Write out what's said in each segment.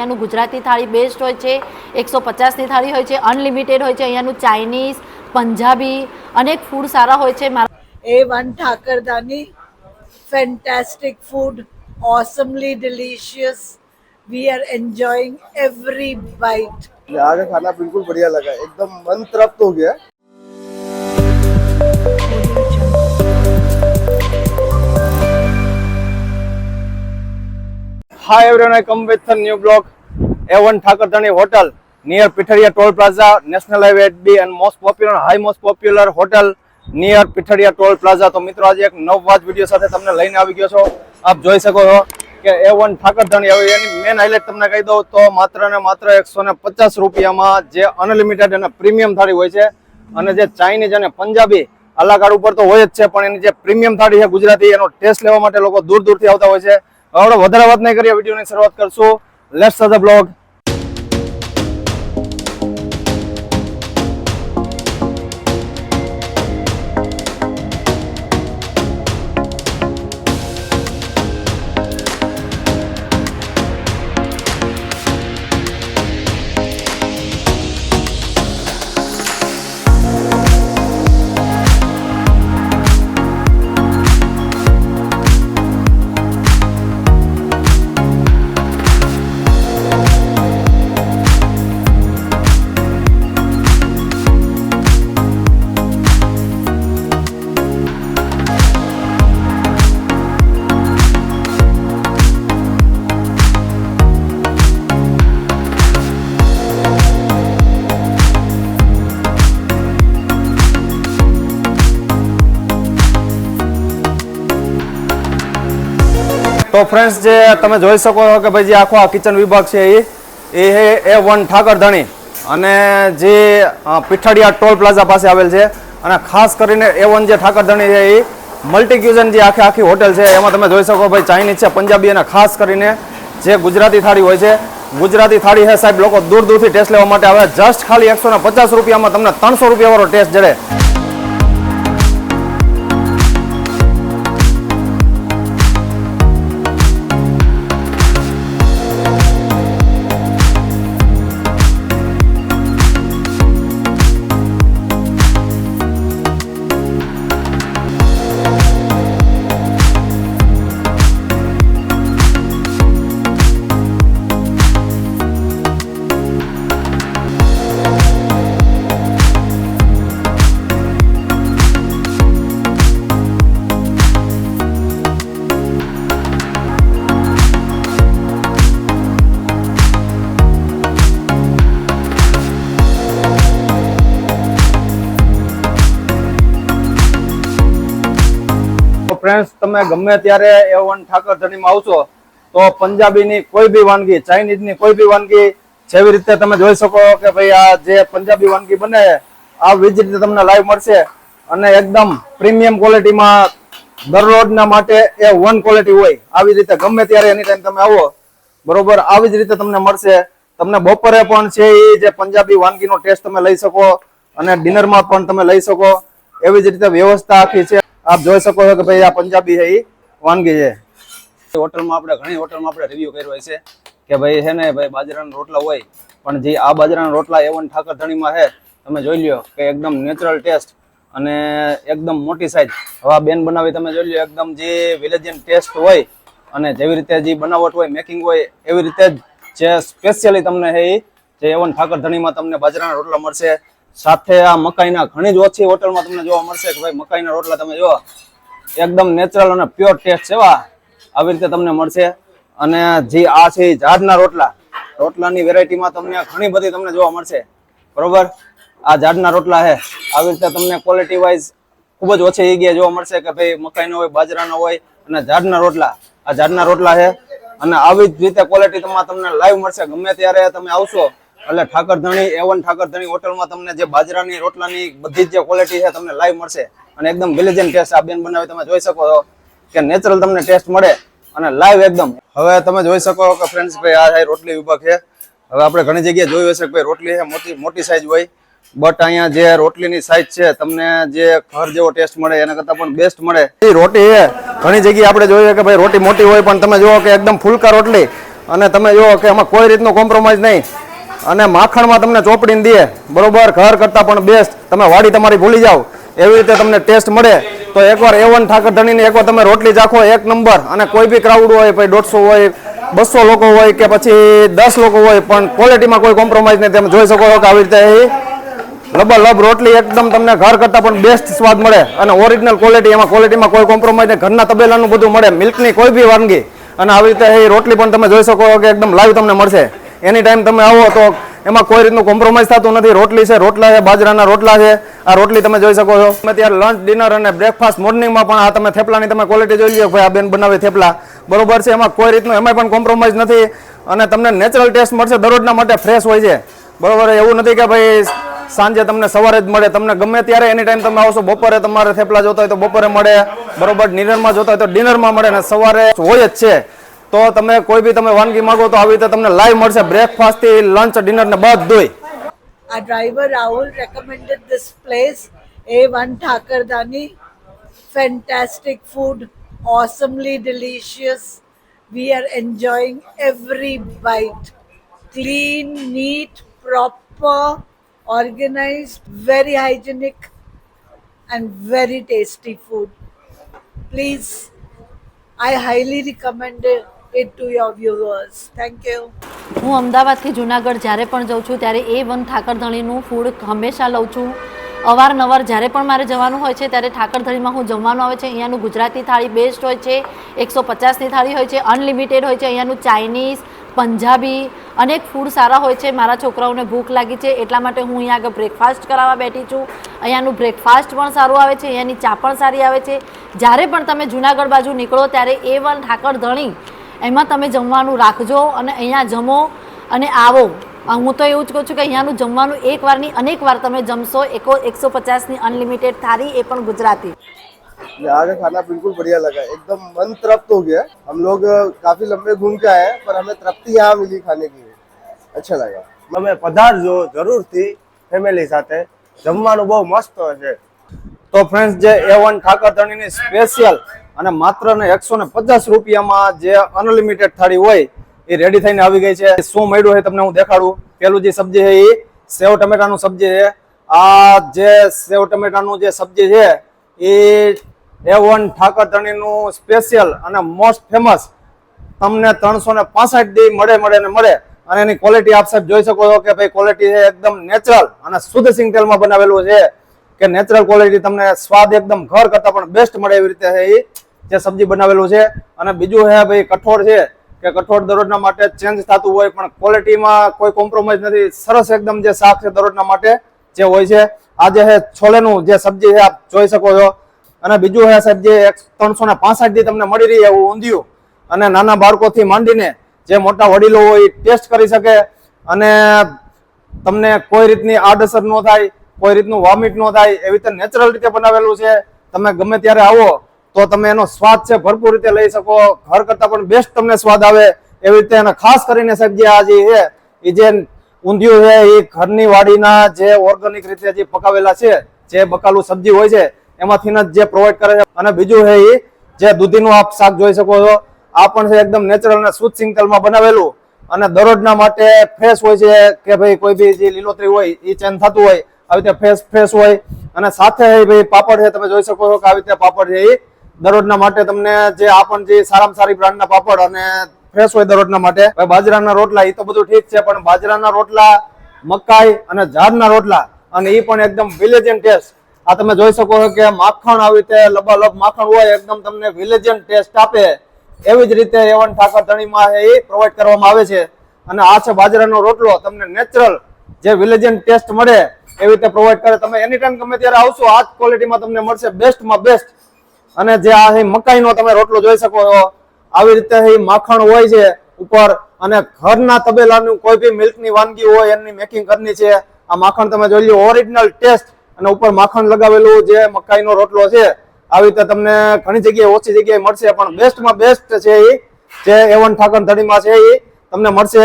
અહીંયાનું ગુજરાતી થાળી બેસ્ટ હોય છે, 150ની થાળી હોય છે, અનલિમિટેડ હોય છે. અહીંયાનું ચાઇનીઝ, પંજાબી અનેક ફૂડ સારા હોય છે. A1 ઠાકરદાની, fantastic food, awesomely delicious. We are enjoying every bite. यहाँ का खाना बिल्कुल बढ़िया लगा, एकदम मन तृप्त हो गया। Hi everyone, I come with a new blog. A1 Thakardani Hotel near Pitharia Toll Plaza, National Highway 8B, and most popular hotel near Pitharia Toll Plaza. તો મિત્રો આજે એક નવવાજ વિડીયો સાથે તમને લઈને આવી ગયો છો. આપ જોઈ શકો છો કે A1 ઠાકરધાણી હવે એની મેન હાઇલાઇટ તમને કહી દઉં તો માત્ર ને માત્ર 150 રૂપિયામાં જે અનલિમિટેડ અને પ્રીમિયમ થાળી હોય છે, અને જે ચાઇનીઝ અને પંજાબી અલાકાડ ઉપર તો હોય જ છે, પણ એની જે પ્રીમિયમ થાળી છે ગુજરાતી, એનો ટેસ્ટ લેવા માટે લોકો દૂર દૂરથી આવતા હોય છે. હવે વધારે વાત નહીં કરીએ, વિડીયોની શરૂઆત કરશું. Let's start the blog. તો ફ્રેન્ડ્સ, જે તમે જોઈ શકો છો કે ભાઈ જે આખો આ કિચન વિભાગ છે એ A1 ઠાકરધાણી અને જે પીઠાડિયા ટોલ પ્લાઝા પાસે આવેલ છે. અને ખાસ કરીને A1 જે ઠાકરધાણી છે એ મલ્ટી ક્યુઝન જે આખી હોટેલ છે, એમાં તમે જોઈ શકો ભાઈ ચાઇનીઝ છે, પંજાબી અને ખાસ કરીને જે ગુજરાતી થાળી હોય છે. ગુજરાતી થાળી છે સાહેબ, લોકો દૂર દૂરથી ટેસ્ટ લેવા માટે આવે. જસ્ટ ખાલી 150 રૂપિયામાં તમને 300 રૂપિયા વાળો ટેસ્ટ જડે. ફ્રેન્ડ્સ, તમે ગમે ત્યારે A1 ઠાકરધાણીમાં આવશો તો પંજાબીની કોઈ બી વાનગી, ચાઇનીઝની કોઈ બી વાનગી, જેવી રીતે તમે જોઈ શકો કે ભાઈ આ જે પંજાબી વાનગી બને આવી જ રીતે તમને લાઈવ મળશે. અને એકદમ પ્રીમિયમ ક્વોલિટીમાં દરરોજના માટે A1 ક્વોલિટી હોય. આવી રીતે ગમે ત્યારે એની ટાઈમ તમે આવો, બરોબર, આવી જ રીતે તમને મળશે. તમને બપોરે પણ છે એ જે પંજાબી વાનગીનો ટેસ્ટ તમે લઈ શકો, અને ડિનરમાં પણ તમે લઈ શકો. એવી જ રીતે વ્યવસ્થા આખી છે. આપ જોઈ શકો છો કે ભાઈ આ પંજાબી છે એ વાનગી છે. હોટલમાં ઘણી હોટલમાં આપણે રિવ્યુ કર્યો હોય છે કે ભાઈ છે ને ભાઈ બાજરાના રોટલા હોય, પણ જે આ બાજરાના રોટલા A1 ઠાકરધાણીમાં છે, તમે જોઈ લ્યો કે એકદમ નેચરલ ટેસ્ટ અને એકદમ મોટી સાઈઝ. હવે આ બેન બનાવી તમે જોઈ લ્યો, એકદમ જે વિલેજિયન ટેસ્ટ હોય અને જેવી રીતે જે બનાવટ હોય, મેકિંગ હોય, એવી રીતે જ જે સ્પેશિયલી તમને છે એ જે A1 ઠાકરધાણીમાં તમને બાજરાના રોટલા મળશે. સાથે આ મકાઈના ઘણી જ ઓછી હોટલમાં તમને જોવા મળશે કે ભાઈ મકાઈના રોટલા તમે જો એકદમ નેચરલ અને પ્યોર ટેસ્ટ છે, આવી રીતે તમને મળશે. અને જે આ છે ઝાડના રોટલાની વેરાયટીમાં તમને ઘણી બધી તમને જોવા મળશે, બરોબર. આ ઝાડના રોટલા છે, આવી રીતે તમને ક્વોલિટી વાઇઝ ખૂબ જ ઓછી જગ્યાએ જોવા મળશે કે ભાઈ મકાઈનો હોય, બાજરાનો હોય અને ઝાડના રોટલા. આ ઝાડના રોટલા છે અને આવી જ રીતે ક્વોલિટી તમને લાઈવ મળશે. ગમે ત્યારે તમે આવશો એટલે ઠાકરધાણી A1 ઠાકરધાણી હોટલમાં તમને જે બાજરાની રોટલાની બધી જ જે ક્વોલિટી છે તમને લાઈવ મળશે. અને એકદમ વિલેજિયન ટેસ્ટ આ બેન બનાવી તમે જોઈ શકો છો કે નેચરલ તમને ટેસ્ટ મળે અને લાઈવ એકદમ. હવે તમે જોઈ શકો કે ફ્રેન્ડ્સ ભાઈ આ રોટલી વિભાગ છે. હવે આપણે ઘણી જગ્યાએ જોયું હશે કે ભાઈ રોટલી છે મોટી સાઈઝ હોય, બટ અહીંયા જે રોટલીની સાઈઝ છે તમને જે ઘર જેવો ટેસ્ટ મળે એના કરતાં પણ બેસ્ટ મળે. એ રોટી છે ઘણી જગ્યાએ આપણે જોઈએ કે ભાઈ રોટી મોટી હોય, પણ તમે જુઓ કે એકદમ ફુલકા રોટલી અને તમે જો કે એમાં કોઈ રીતનો કોમ્પ્રોમાઇઝ નહીં, અને માખણમાં તમને ચોપડીને દે બરોબર, ઘર કરતાં પણ બેસ્ટ. તમે વાડી તમારી ભૂલી જાઓ એવી રીતે તમને ટેસ્ટ મળે. તો એકવાર A1 ઠાકર ધણીની એકવાર તમે રોટલી ચાખો, એક નંબર. અને કોઈ બી ક્રાઉડ હોય, ભાઈ 150 હોય, 200 લોકો હોય કે પછી 10 લોકો હોય, પણ ક્વોલિટીમાં કોઈ કોમ્પ્રોમાઇઝ નહીં. તમે જોઈ શકો છો કે આવી રીતે લબાલબ રોટલી એકદમ તમને ઘર કરતાં પણ બેસ્ટ સ્વાદ મળે, અને ઓરિજિનલ ક્વોલિટી. એમાં ક્વોલિટીમાં કોઈ કોમ્પ્રોમાઇઝ નહીં, ઘરના તબેલાનું બધું મળે, મિલ્કની કોઈ બી વાનગી. અને આવી રીતે એ રોટલી પણ તમે જોઈ શકો કે એકદમ લાઈવ તમને મળશે. એની ટાઈમ તમે આવો તો એમાં કોઈ રીતનું કોમ્પ્રોમાઇઝ થતું નથી. રોટલી છે, રોટલા છે, બાજરાના રોટલા છે. આ રોટલી તમે જોઈ શકો છો. તમે ત્યારે લંચ, ડિનર અને બ્રેકફાસ્ટ, મોર્નિંગમાં પણ આ તમે થેપલાની તમે ક્વોલિટી જોઈ લો. ભાઈ આ બેન બનાવે થેપલા બરોબર છે, એમાં કોઈ રીતનું એમાં પણ કોમ્પ્રોમાઇઝ નથી. અને તમને નેચરલ ટેસ્ટ મળશે, દરરોજના માટે ફ્રેશ હોય છે બરોબર. એવું નથી કે ભાઈ સાંજે તમને સવારે જ મળે, તમને ગમે ત્યારે એની ટાઈમ તમે આવશો. બપોરે તમારે થેપલા જોતા હોય તો બપોરે મળે બરોબર, ડિનરમાં જોતા હોય તો ડિનરમાં મળે, અને સવારે હોય જ છે. તો તમે કોઈ બી તમે વાનગી માંગો તો આવી રીતે તમને લાઈવ મળશે, બ્રેકફાસ્ટ થી લંચ, ડિનર ને બધું. Our driver Rahul recommended this place, A1 Thakardani. Fantastic food, awesomely delicious. We are enjoying every bite. Clean, neat, proper, organized, very hygienic and very tasty food. Please, I highly recommend it to your viewers. Thank you. હું અમદાવાદથી જુનાગઢ જ્યારે પણ જાઉં છું ત્યારે A1 ઠાકરધણીનું food હંમેશા લઉં છું. અવારનવાર જ્યારે પણ મારે જવાનું હોય છે ત્યારે ઠાકરધણીમાં હું જમવાનું આવે છે. અહીંયાનું ગુજરાતી થાળી બેસ્ટ હોય છે, 150ની થાળી હોય છે, અનલિમિટેડ હોય છે. અહીંયાનું ચાઇનીઝ, પંજાબી અનેક ફૂડ સારા હોય છે. મારા છોકરાઓને ભૂખ લાગી છે એટલા માટે હું અહીંયા આગળ બ્રેકફાસ્ટ કરાવવા બેઠી છું. અહીંયાનું બ્રેકફાસ્ટ પણ સારું આવે છે, અહીંયાની ચા પણ સારી આવે છે. જ્યારે પણ તમે જુનાગઢ બાજુ નીકળો ત્યારે A1 ઠાકરધણી એમાં તમે જમવાનું રાખજો અને અહીંયા જમો અને આવો. હું તો એવું જ કહું છું કે અહીંયાનું જમવાનું એકવારની અનેક વાર તમે જમશો. 150ની અનલિમિટેડ થાળી, એ પણ ગુજરાતી. यहाँ का खाना बिल्कुल बढ़िया लगा, एकदम मन तृप्त हो गया. हम लोग काफी लंबे घूम के आए हैं, पर हमें तृप्ति यहाँ मिली खाने की. अच्छा लगा. તમે પધારજો જરૂરથી ફેમિલી સાથે, જમવાનું બહુ મસ્ત છે. તો ફ્રેન્ડ્સ, જે A1 ઠાકરધણીની સ્પેશિયલ અને માત્ર ને 150 રૂપિયામાં જે અનલિમિટેડ થાળી હોય એ રેડી થઈને આવી ગઈ છે. શું મળ્યું છે તમને હું દેખાડું. પેલું જે સબ્જી છે એ સેવ ટમેટાનું સબ્જી છે. આ જે સેવ ટમેટાનું જે સબ્જી છે એ A1 ઠાકરધણીનું સ્પેશિયલ અને મોસ્ટ ફેમસ તમને 365 દી મળે. અને એની ક્વોલિટી આપ સાહેબ જોઈ શકો છો કે ભાઈ ક્વોલિટી છે એકદમ નેચરલ અને શુદ્ધ સિંગ તેલમાં બનાવેલું છે. કે નેચરલ ક્વોલિટી, તમને સ્વાદ એકદમ ઘર કરતા પણ બેસ્ટ મળે એવી રીતે છે એ જે સબ્જી બનાવેલું છે. અને બીજું છે ભાઈ કઠોળ છે, કે કઠોળ દરરોજના માટે ચેન્જ થતું હોય પણ ક્વોલિટીમાં કોઈ કોમ્પ્રોમાઇઝ નથી. સરસ એકદમ જે શાક છે દરરોજના માટે જે હોય છે. આ જે છે છોલેનું જે સબ્જી છે આપ જોઈ શકો છો. અને બીજું છે સાહેબ જે 365 દી તમને મળી રહી એવું ઊંધિયું, અને નાના બાળકોથી માંડીને જે મોટા વડીલો હોય એ ટેસ્ટ કરી શકે, અને તમને કોઈ રીતની આડઅસર ન થાય, કોઈ રીતનું વોમિટ ન થાય એવી રીતે નેચરલ રીતે બનાવેલું છે. તમે ગમે ત્યારે આવો તો તમે એનો સ્વાદ છે ભરપૂર રીતે લઈ શકો. ઘર કરતા પણ બેસ્ટ તમને સ્વાદ આવે એવી રીતે. અને ખાસ કરીને સાહેબ જે આ જે છે એ જે ઊંધિયું છે એ ઘરની વાડીના જે ઓર્ગેનિક રીતે જે પકાવેલા છે, જે બકાલું સબ્જી હોય છે એમાંથી જે પ્રોવાઈડ કરે છે. અને બીજું છે એ જે દૂધીનું આપ શાક જોઈ શકો છો. આ પણ છે એકદમ નેચરલ અને શુદ્ધ સિંગ તેલમાં બનાવેલું, અને દરરોજના માટે ફ્રેશ હોય છે. કે ભાઈ કોઈ બી જે લીલોતરી હોય એ ચેન્જ થતું હોય, આવી રીતે ફ્રેશ હોય. અને સાથે ભાઈ પાપડ છે, તમે જોઈ શકો છો કે આવી રીતે પાપડ છે એ દરરોજના માટે તમને જે આ પણ જે સારામાં સારી બ્રાન્ડના પાપડ અને ફ્રેશ હોય દરરોજના માટે. બાજરાના રોટલા એ તો બધું ઠીક છે, પણ બાજરાના રોટલા, મકાઈ અને ઝાડના રોટલા, અને એ પણ એકદમ વિલેજન ટેસ્ટ. આ તમે જોઈ શકો છો કે માખણ આવી રીતે લબાલબ માખણ હોય, એકદમ તમને વિલેજન ટેસ્ટ આપે એવી જ રીતે A1 ઠાકરધણીમાં એ પ્રોવાઈડ કરવામાં આવે છે. અને આ છે બાજરાનો રોટલો, તમને નેચરલ જે વિલેજન ટેસ્ટ મળે એવી રીતે પ્રોવાઈડ કરે. તમે એની ટાઈમ ગમે ત્યારે આવશો આ જ ક્વોલિટીમાં તમને મળશે, બેસ્ટમાં બેસ્ટ. અને જે આ મકાઈનો તમે રોટલો જોઈ શકો છો, આવી રીતે માખણ હોય છે ઉપર, અને ઘરના તબેલાનું કોઈ બી મિલ્કની વાનગી હોય એની મેકિંગ કરની છે. આ માખણ તમે જોઈ લો, ઓરિજિનલ ટેસ્ટ, અને ઉપર માખણ લગાવેલું જે મકાઈનો રોટલો છે. આવી રીતે તમને ઘણી જગ્યાએ ઓછી જગ્યાએ મળશે, પણ બેસ્ટમાં બેસ્ટ છે એ જે A1 ઠાકરધણીમાં છે એ તમને મળશે.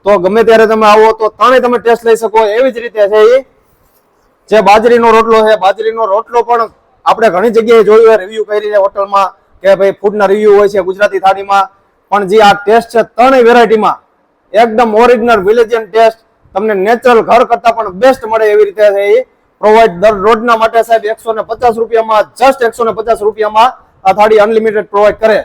તો ગમે ત્યારે તમે આવો તો ત્રણેય તમે ટેસ્ટ લઈ શકો એવી જ રીતે છે એ જે બાજરીનો રોટલો છે. બાજરીનો રોટલો પણ આપણે ઘણી જગ્યાએ જોયું, રિવ્યુ કરી છે હોટલમાં કે ભાઈ ફૂડના રિવ્યુ હોય છે ગુજરાતી થાળીમાં, પણ જે આ ટેસ્ટ છે ત્રણેય વેરાયટીમાં એકદમ ઓરિજિનલ વિલેજિયન ટેસ્ટ તમને નેચરલ ઘર કરતા પણ બેસ્ટ મળે એવી રીતે એ પ્રોવાઈડ દરરોજના માટે સાહેબ 150 રૂપિયામાં, જસ્ટ 150 રૂપિયામાં આ થાળી અનલિમિટેડ પ્રોવાઈડ કરે.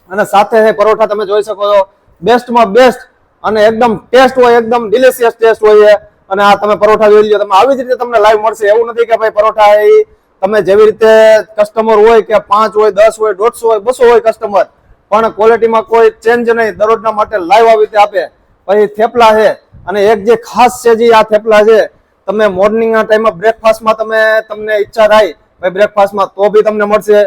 અને સાથે પરોઠા તમે જોઈ શકો છો બેસ્ટમાં બેસ્ટ અને એકદમ ટેસ્ટ હોય, એકદમ ડિલિશિયસ ટેસ્ટ હોય છે. અને આ તમે પરોઠા જોઈ લો, તમે આવી જ રીતે તમને લાઈવ મળશે. એવું નથી કે ભાઈ પરોઠા એ તમે જેવી રીતે કસ્ટમર હોય કે 5 હોય, 10 હોય, 150 હોય, 200 હોય કસ્ટમર, પણ ક્વોલિટીમાં કોઈ ચેન્જ નહીં. દરરોજના માટે લાઈવ આવી રીતે આપે. પછી થેપલા છે, અને એક જે ખાસ છે જે આ થેપલા છે, તમે મોર્નિંગના ટાઈમમાં બ્રેકફાસ્ટમાં તમને ઈચ્છા થાય ભાઈ બ્રેકફાસ્ટમાં તો બી તમને મળશે,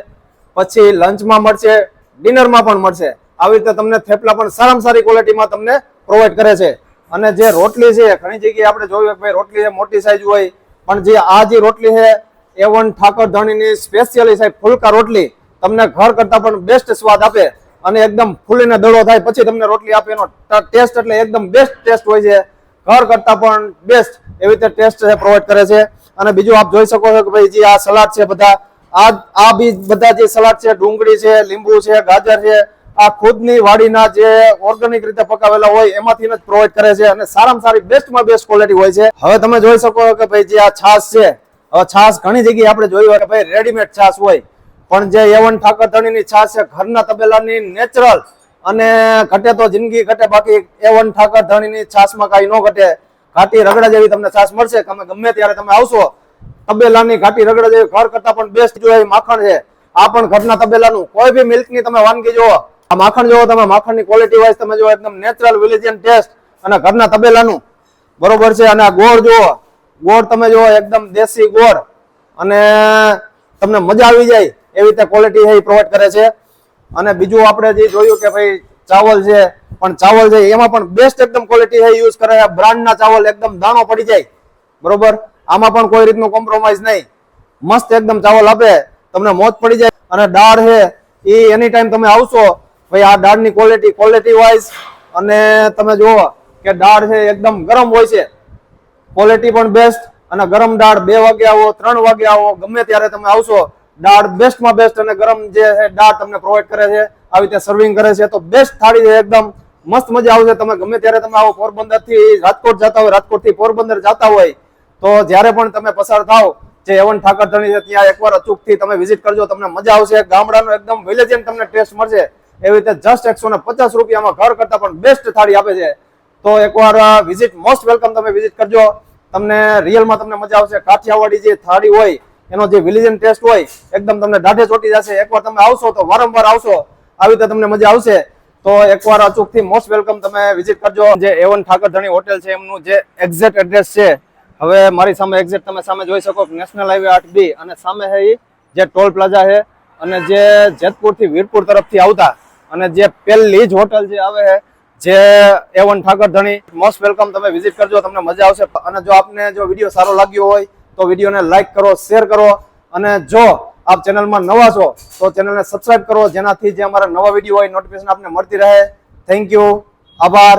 પછી લંચમાં મળશે, ડિનરમાં પણ મળશે. આવી રીતે તમને થેપલા પણ સારામાં સારી ક્વોલિટીમાં તમને પ્રોવાઈડ કરે છે. અને જે રોટલી છે, ઘણી જગ્યાએ આપણે જોયું કે ભાઈ રોટલી છે મોટી સાઈઝ હોય, પણ જે આ જે રોટલી છે A1 ઠાકર ધણીની સ્પેશિયલી સાહેબ ફુલકા રોટલી તમને ઘર કરતા પણ બેસ્ટ સ્વાદ આપે અને એકદમ ફૂલીને દડો થાય પછી તમને રોટલી આપે. એનો ટેસ્ટ એટલે એકદમ બેસ્ટ ટેસ્ટ હોય છે, ઘર કરતા પણ બેસ્ટ એવી રીતે ટેસ્ટ પ્રોવાઈડ કરે છે. અને બીજું આપ જોઈ શકો છો કે ભાઈ જે આ સલાડ છે, બધા આ બી બધા જે સલાડ છે, ડુંગળી છે, લીંબુ છે, ગાજર છે, આ ખુદની વાડીના જે ઓર્ગેનિક રીતે પકાવેલા હોય એમાંથી જ પ્રોવાઈડ કરે છે. અને સારામાં સારી બેસ્ટમાં બેસ્ટ ક્વોલિટી હોય છે. હવે તમે જોઈ શકો કે ભાઈ જે આ છાશ છે, હવે છાશ ઘણી જગ્યાએ આપણે જોયું હોય કે ભાઈ રેડીમેડ છાશ હોય, પણ જે A1 ઠાકર ધણીની છાશ છે ઘરના તબેલાની નેચરલ, અને ઘટે તો જિંદગી ઘટે, બાકી A1 ઠાકર ધણીની છાશમાં કાંઈ ન ઘટે. ઘાટી રગડા જેવી તમને છાશ મળશે. તમે ગમે ત્યારે તમે આવશો, તબેલાની ઘાટી રગડા જેવી ઘર કરતા પણ બેસ્ટ જો એ માખણ છે, આ પણ ઘરના તબેલાનું. કોઈ બી મિલ્કની તમે વાનગી જુઓ, આ માખણ જોવો તમે, માખણની ક્વોલિટી વાઇઝ તમે જો એકદમ નેચરલ વિલેજિયન ટેસ્ટ અને ઘરના તબેલાનું, બરોબર છે. અને આ ગોળ જુઓ, ગોળ તમે જુઓ એકદમ દેશી ગોળ, અને તમને મજા આવી જાય એવી રીતે ક્વોલિટી છે એ પ્રોવાઈડ કરે છે. અને બીજું આપણે જે જોયું કે ભાઈ ચાવલ છે, પણ ચાવલ છે એમાં પણ બેસ્ટ એકદમ ક્વોલિટી છે યુઝ કરે છે. બ્રાન્ડના ચાવલ એકદમ દાણો પડી જાય, બરોબર. આમાં પણ કોઈ રીતનું કોમ્પ્રોમાઇઝ નહીં, મસ્ત એકદમ ચાવલ આપે, તમને મોજ પડી જાય. અને દાળ છે એ એની ટાઈમ તમે આવશો ભાઈ, આ દાળની ક્વોલિટી વાઇઝ, અને તમે જુઓ કે દાળ છે એકદમ ગરમ હોય છે, ક્વોલિટી પણ બેસ્ટ. અને ગરમ દાળ 2 વાગે આવો, 3 વાગે આવો, ગમે ત્યારે તમે આવશો, દાળ બેસ્ટમાં બેસ્ટ અને ગરમ જે દાળ તમને પ્રોવાઈડ કરે છે, આવી રીતે સર્વિંગ કરે છે. તો બેસ્ટ થાળી છે, એકદમ મસ્ત મજા આવશે. તમે ગમે ત્યારે તમે આવો, પોરબંદર થી રાજકોટ જતા હોય, રાજકોટ થી પોરબંદર જતા હોય, તો જ્યારે પણ તમે પસાર થાવ, જે A1 ઠાકર ધણી છે ત્યાં એકવાર અચૂકથી તમે વિઝિટ કરજો, તમને મજા આવશે. ગામડાનો એકદમ વિલેજિયન તમને ટેસ્ટ મળશે. એવી રીતે જસ્ટ 150 રૂપિયામાં ઘર કરતા પણ બેસ્ટ થાળી આપે છે. તો એકવાર વિઝિટ, મોસ્ટ વેલકમ, તમે વિઝિટ કરજો. તમને રિયલમાં તમને મજા આવશે. કાઠિયાવાડી જે થાળી હોય એનો જે વિલેજિયન ટેસ્ટ હોય એકદમ તમને દાઢે ચોટી જશે. એકવાર તમે આવશો તો વારંવાર આવશો, આવી રીતે તમને મજા આવશે. તો એકવાર અચૂકથી મોસ્ટ વેલકમ તમે વિઝિટ કરજો. જે A1 ઠાકર ધણી હોટેલ છે એમનું જે એક્ઝેક્ટ એડ્રેસ છે, હવે મારી સામે એક્ઝેક્ટ તમે સામે જોઈ શકો, નેશનલ હાઈવે 8B, અને સામે છે જે ટોલ પ્લાઝા છે, અને જે જેતપુર થી વીરપુર તરફથી આવતા, અને જે પહેલી જ હોટલ જે આવે છે જે A1 ઠાકર ધણી, મોસ્ટ વેલકમ, તમે વિઝિટ કરજો, તમને મજા આવશે. અને જો આપને જો વિડીયો સારો લાગ્યો હોય તો વિડીયોને લાઈક કરો, શેર કરો, અને જો આપ ચેનલમાં નવા છો તો ચેનલને સબસ્ક્રાઇબ કરો, જેનાથી જે અમારા નવા વિડીયો હોય નોટિફિકેશન આપને મળતી રહે. થેન્ક યુ, આભાર.